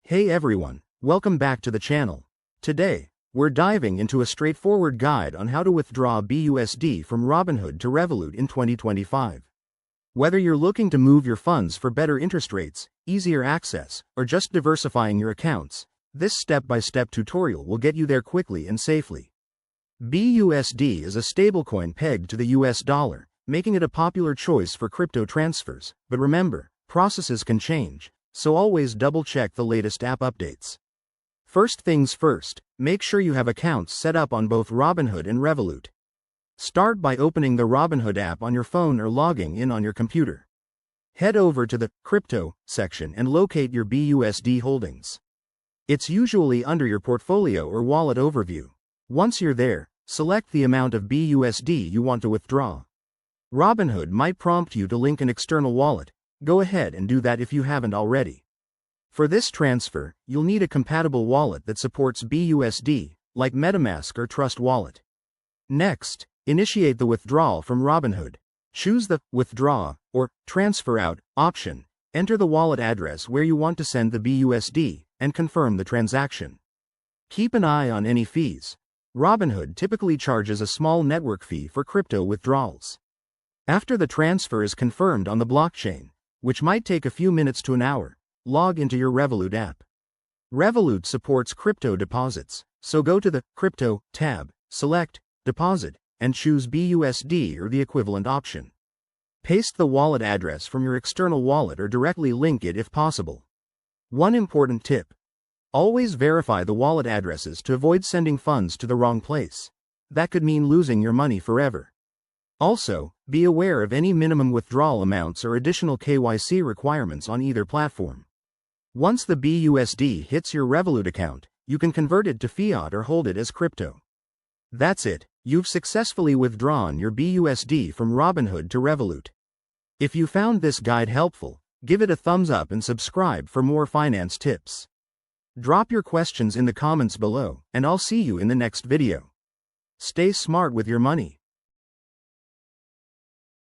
Hey everyone, welcome back to the channel. Today, we're diving into a straightforward guide on how to withdraw BUSD from Robinhood to Revolut in 2025. Whether you're looking to move your funds for better interest rates, easier access, or just diversifying your accounts, this step-by-step tutorial will get you there quickly and safely. BUSD is a stablecoin pegged to the US dollar, making it a popular choice for crypto transfers, but remember, processes can change, so always double-check the latest app updates. First things first, make sure you have accounts set up on both Robinhood and Revolut. Start by opening the Robinhood app on your phone or logging in on your computer. Head over to the Crypto section and locate your BUSD holdings. It's usually under your portfolio or wallet overview. Once you're there, select the amount of BUSD you want to withdraw. Robinhood might prompt you to link an external wallet. Go ahead and do that if you haven't already. For this transfer, you'll need a compatible wallet that supports BUSD, like MetaMask or Trust Wallet. Next, initiate the withdrawal from Robinhood. Choose the Withdraw or Transfer Out option. Enter the wallet address where you want to send the BUSD, and confirm the transaction. Keep an eye on any fees. Robinhood typically charges a small network fee for crypto withdrawals. After the transfer is confirmed on the blockchain, which might take a few minutes to an hour, log into your Revolut app. Revolut supports crypto deposits, so go to the Crypto tab, select Deposit, and choose BUSD or the equivalent option. Paste the wallet address from your external wallet or directly link it if possible. One important tip: always verify the wallet addresses to avoid sending funds to the wrong place. That could mean losing your money forever. Also, be aware of any minimum withdrawal amounts or additional KYC requirements on either platform. Once the BUSD hits your Revolut account, you can convert it to fiat or hold it as crypto. That's it, you've successfully withdrawn your BUSD from Robinhood to Revolut. If you found this guide helpful, give it a thumbs up and subscribe for more finance tips. Drop your questions in the comments below, and I'll see you in the next video. Stay smart with your money.